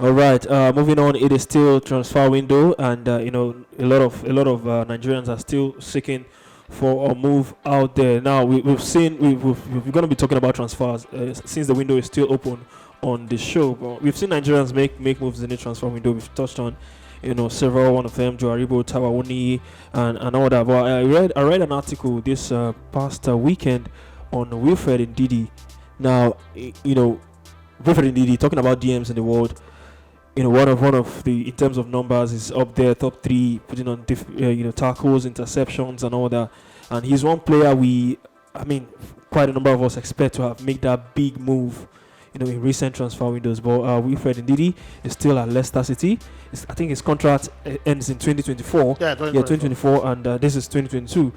All right. Moving on, it is still transfer window, and a lot of Nigerians are still seeking for a move out there. Now we've seen we're going to be talking about transfers since the window is still open on the show. But we've seen Nigerians make moves in the transfer window. We've touched on several one of them, Joe Aribo, Tawawuni, and all that. But I read an article this past weekend on Wilfred Ndidi. Now Wilfred Ndidi talking about DMs in the world. One of the, in terms of numbers, is up there, top three, putting on tackles, interceptions, and all that. And he's one player quite a number of us expect to have made that big move, in recent transfer windows. But Wilfred Ndidi is still at Leicester City. I think his contract ends in 2024. Yeah, 2024, and this is 2022.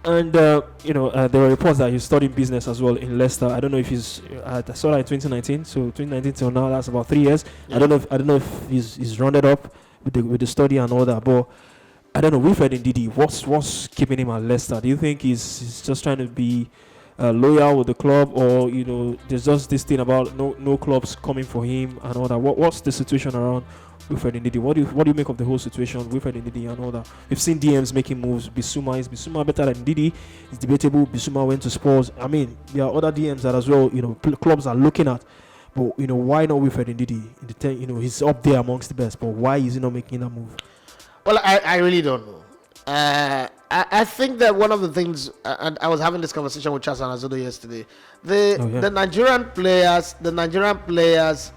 And there were reports that he's studying business as well in Leicester. I don't know if he's. I saw that in 2019. So 2019 till now, that's about 3 years. Yeah. I don't know if he's rounded up with the study and all that. But I don't know. Wilfred Ndidi, what's keeping him at Leicester? Do you think he's just trying to be loyal with the club, or there's just this thing about no clubs coming for him and all that? What's the situation around Wilfred Ndidi? What do you make of the whole situation, Wilfred Ndidi and all that? We've seen DMs making moves. Bissouma better than Ndidi? It's debatable. Bissouma went to Spurs. I mean, there are other DMs that as well. Clubs are looking at. But why not Wilfred Ndidi? He's up there amongst the best. But why is he not making that move? Well, I really don't know. I think that one of the things, and I was having this conversation with Charles Anazodo yesterday. The Nigerian players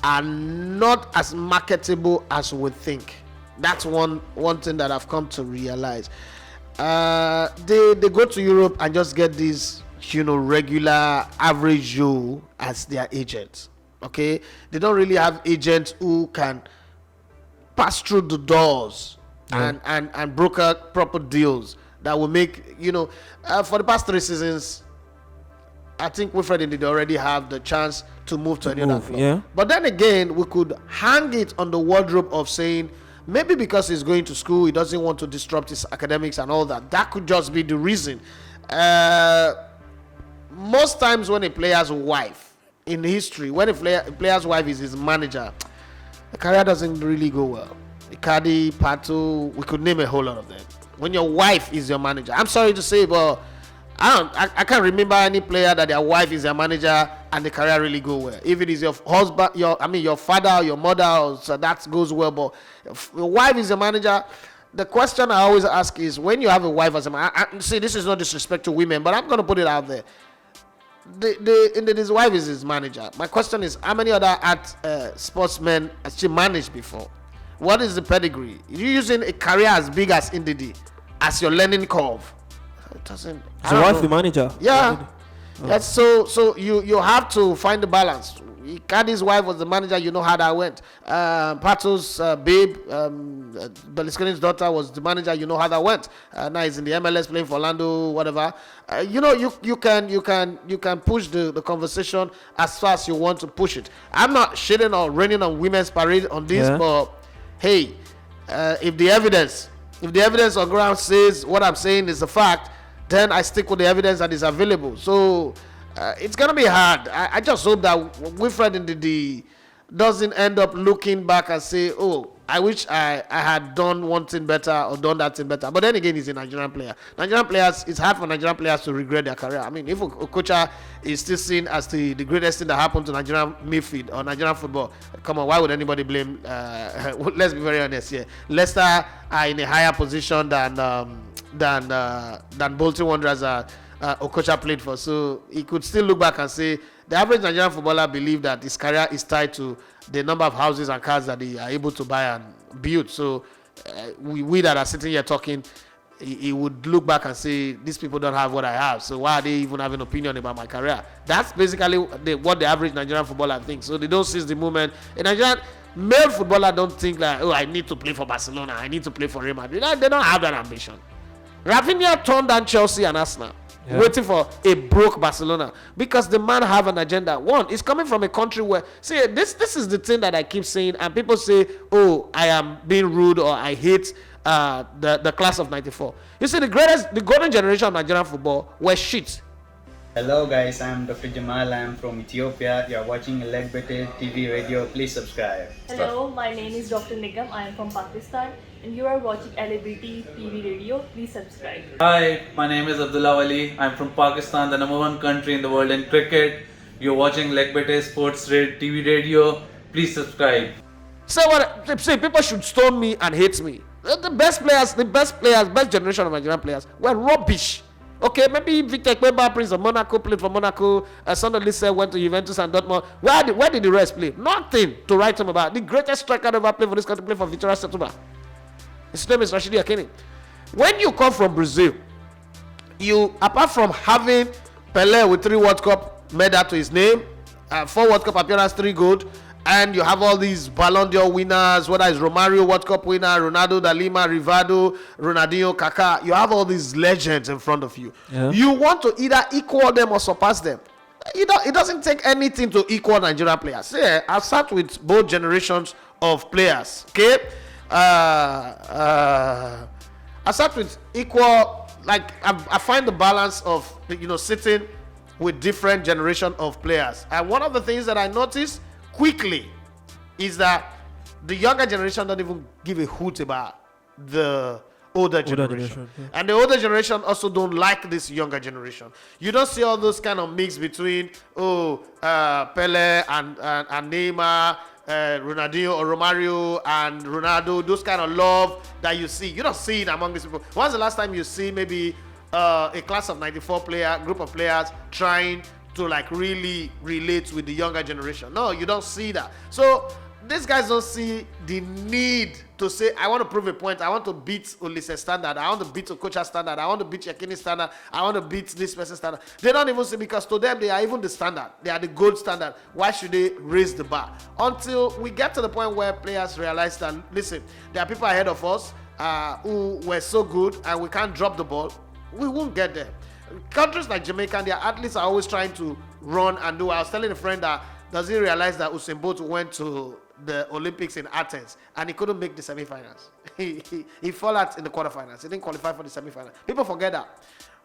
are not as marketable as we think. That's one thing that I've come to realize. They go to Europe and just get these regular average Joe as their agents. Okay, they don't really have agents who can pass through the doors and broker proper deals that will make for the past 3 seasons. I think Wilfred Ndidi already have the chance to move to another club. Yeah. But then again, we could hang it on the wardrobe of saying maybe because he's going to school, he doesn't want to disrupt his academics and all that. That could just be the reason. Most times when a player's wife, in history, when a player's wife is his manager, the career doesn't really go well. Icardi, Pato, we could name a whole lot of them. When your wife is your manager, I'm sorry to say, but I can't remember any player that their wife is their manager and the career really go well. If it is your husband, your father, or your mother, so that goes well. But if your wife is your manager, the question I always ask is, when you have a wife as a manager, see, this is no disrespect to women, but I'm going to put it out there. His wife is his manager. My question is, how many other sportsmen has she managed before? What is the pedigree? You're using a career as big as Ndidi as your learning curve. It doesn't. So wife the manager. Yeah. Yes. So you have to find the balance. Icardi's wife was the manager. You know how that went. Pato's babe, Berlusconi's daughter, was the manager. You know how that went. Now he's in the MLS playing for Orlando, whatever. You can push the conversation as far as you want to push it. I'm not shitting or raining on women's parade on this, but hey, if the evidence on ground says what I'm saying is a fact, then I stick with the evidence that is available. So it's going to be hard. I just hope that Wilfred Ndidi doesn't end up looking back and say, oh, I wish I had done one thing better or done that thing better. But then again, he's a Nigerian player. It's hard for Nigerian players to regret their career. I mean, if Okocha is still seen as the greatest thing that happened to Nigerian midfield or Nigerian football, come on, why would anybody blame? Let's be very honest here. Leicester are in a higher position than Bolton Wanderers Okocha played for. So he could still look back and say the average Nigerian footballer believe that his career is tied to the number of houses and cars that they are able to buy and build. So we that are sitting here talking, he would look back and say, these people don't have what I have, so why are they even having an opinion about my career? That's basically what the average Nigerian footballer thinks. So they don't seize the moment. A Nigerian male footballer don't think like, oh, I need to play for Barcelona, I need to play for Real Madrid. They don't have that ambition. Rafinha turned down Chelsea and Arsenal, waiting for a broke Barcelona, because the man have an agenda. One, he's coming from a country where, see, this is the thing that I keep saying, and people say, oh, I am being rude or I hate the class of '94. You see, the golden generation of Nigerian football were shit. Hello guys, I'm Dr. Jamal. I'm from Ethiopia. You're watching Legbete TV radio. Please subscribe. Hello, my name is Dr. Nigam. I am from Pakistan and you are watching LBT TV radio. Please subscribe. Hi, my name is Abdullah Wali. I'm from Pakistan, the number one country in the world in cricket. You're watching Legbete Sports TV radio. Please subscribe. Say what? Say people should stone me and hate me. The best generation of Nigerian players were rubbish. Okay, maybe Victor Kweba, Prince of Monaco, played for Monaco. Sonny Lisset went to Juventus and Dortmund. Where did the rest play? Nothing to write him about. The greatest striker ever played for this country played for Vitória Setúbal. His name is Rashidi Akini. When you come from Brazil, you, apart from having Pelé with 3 World Cup medal to his name, 4 World Cup appearance, 3 gold, and you have all these Ballon d'Or winners, whether it's Romario World Cup winner, Ronaldo da Lima, Rivaldo, Ronaldinho, Kaká. You have all these legends in front of you. Yeah. You want to either equal them or surpass them. It doesn't take anything to equal Nigerian players. Yeah, I'll start with both generations of players. Okay, I start with equal. Like I find the balance of sitting with different generation of players. And one of the things that I noticed quickly is that the younger generation don't even give a hoot about the older generation. Yeah. And the older generation also don't like this younger generation. You don't see all those kind of mix between Pele and Neymar, Ronaldinho or Romario and Ronaldo, those kind of love that you see. You don't see it among these people. When's the last time you see maybe a class of 94 group of players trying to like really relate with the younger generation? No, you don't see that. So these guys don't see the need to say, I want to prove a point. I want to beat Olise standard. I want to beat Okocha standard. I want to beat Yakini standard. I want to beat this person standard. They don't even see, because to them, they are even the standard. They are the gold standard. Why should they raise the bar? Until we get to the point where players realize that, listen, there are people ahead of us who were so good and we can't drop the ball. We won't get there. Countries like Jamaica and their athletes are always trying to run and do. I was telling a friend that, does he realize that Usain Bolt went to the Olympics in Athens and he couldn't make the semifinals? He fell out in the quarterfinals. He didn't qualify for the semifinals. People forget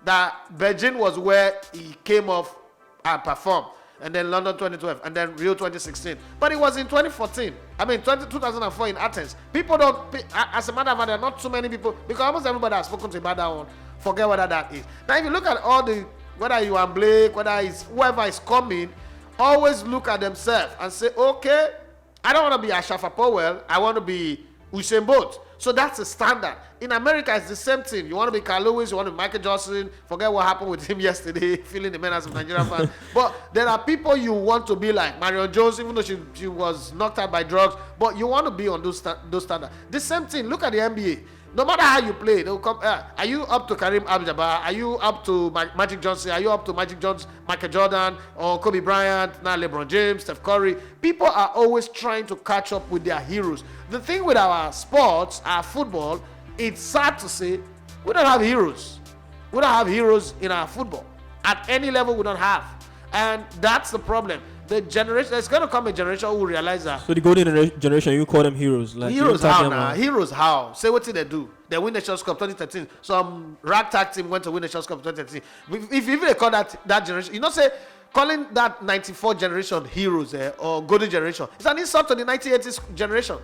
that Beijing was where he came off and performed, and then London 2012, and then Rio 2016. But it was in 2014. I mean 2004 in Athens. People don't, as a matter of fact, there are not too many people, because almost everybody has spoken to about that one. Forget whether that is. Now, if you look at all the, whether you are Blake, whether it's whoever is coming, always look at themselves and say, okay, I don't want to be Ashafa Powell. I want to be Usain Bolt. So that's the standard. In America, it's the same thing. You want to be Carl Lewis, you want to be Michael Johnson. Forget what happened with him yesterday, feeling the menace of Nigerian fans. But there are people you want to be like. Marion Jones, even though she was knocked out by drugs, but you want to be on those standards. The same thing. Look at the NBA. No matter how you play, they'll come. Are you up to Kareem Abdul-Jabbar? Are you up to Magic Johnson? Are you up to Magic Johnson, Michael Jordan, or Kobe Bryant, now LeBron James, Steph Curry? People are always trying to catch up with their heroes. The thing with our sports, our football, it's sad to say, we don't have heroes. We don't have heroes in our football. At any level, we don't have. And that's the problem. The generation, there's going to come a generation who will realize that. So the golden generation, you call them heroes? Like heroes how now? Heroes how? Say what did they do? They win the Nations Cup 2013. Some ragtag team went to win the Nations Cup 2013. If even they call that generation, you know, say calling that 94 generation heroes or golden generation, it's an insult to the 1980s generation.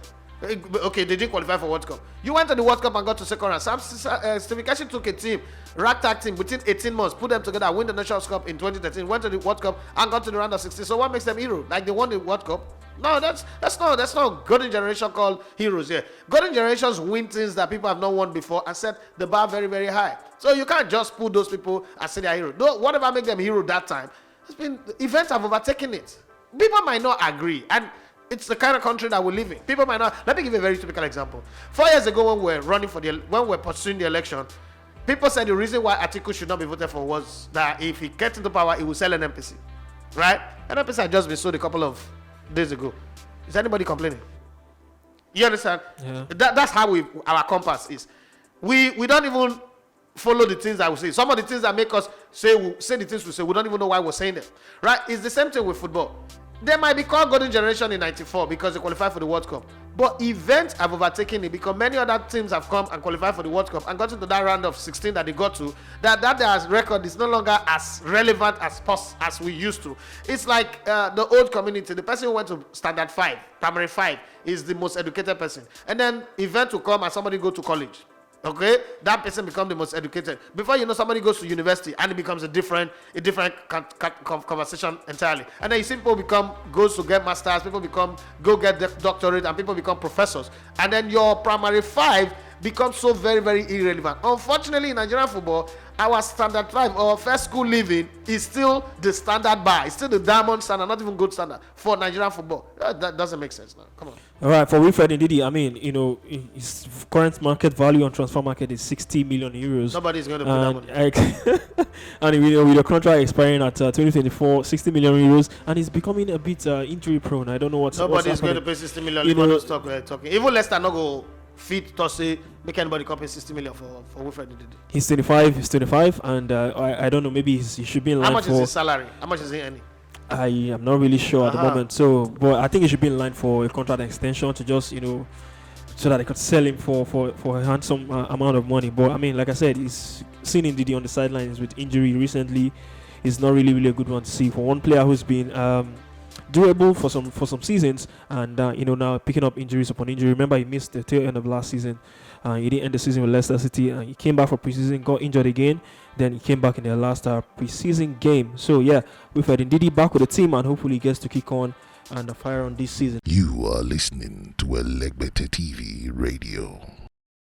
Okay, they didn't qualify for World Cup. You went to the World Cup and got to second round. Stephen Keshi took a team, ragtag team, within 18 months, put them together, win the Nations Cup in 2013, went to the World Cup and got to the round of 16. So what makes them hero? Like they won the World Cup? No, that's not golden generation called heroes here. Golden generations win things that people have not won before and set the bar very, very high. So you can't just put those people and say they're heroes. Whatever make them hero that time, events have overtaken it. People might not agree, and it's the kind of country that we live in. People might not. Let me give you a very typical example. 4 years ago, when we were pursuing the election, people said the reason why Atiku should not be voted for was that if he gets into power, he will sell an NPC. Right? An NPC had just been sold a couple of days ago. Is anybody complaining? You understand? Yeah. That's how our compass is. We don't even follow the things that we say. Some of the things that make us say the things we say, we don't even know why we're saying them. Right? It's the same thing with football. They might be called Golden Generation in 94 because they qualified for the World Cup. But events have overtaken it because many other teams have come and qualified for the World Cup and got into that round of 16 that they got to. That their record is no longer as relevant as we used to. It's like the old community. The person who went to Standard 5, Primary 5, is the most educated person. And then event will come and somebody go to college. Okay, that person becomes the most educated. Before you know, somebody goes to university and it becomes a different conversation entirely. And then you see people goes to get masters, people go get doctorate, and people become professors. And then your primary 5 becomes so very, very irrelevant. Unfortunately, in Nigerian football, our standard 5 or first school living is still the standard bar. It's still the diamond standard, not even good standard for Nigerian football. That doesn't make sense now. Come on. All right, for Wilfred Ndidi, I mean, his current market value on transfer market is 60 million euros. Nobody's going to put that money. And with the contract expiring at 2024, 60 million euros, and he's becoming a bit injury prone. I don't know what's Nobody's going to pay 60 million. Even Leicester not go fit to say make anybody come pay 60 million for Wilfred Ndidi. He's 25, and I don't know, maybe he should be in line. How much is his salary? How much is he earning? I am not really sure at the moment. So, but I think he should be in line for a contract extension to just, so that they could sell him for a handsome amount of money. But I mean, like I said, he's seen Ndidi on the sidelines with injury recently. It's not really a good one to see for one player who's been durable for some seasons, and now picking up injuries upon injury. Remember, he missed the tail end of last season. He didn't end the season with Leicester City. He came back for preseason, got injured again. Then he came back in their last preseason game. So yeah, Wilfred Ndidi back with the team, and hopefully he gets to kick on and fire on this season. You are listening to Elegbete TV Radio.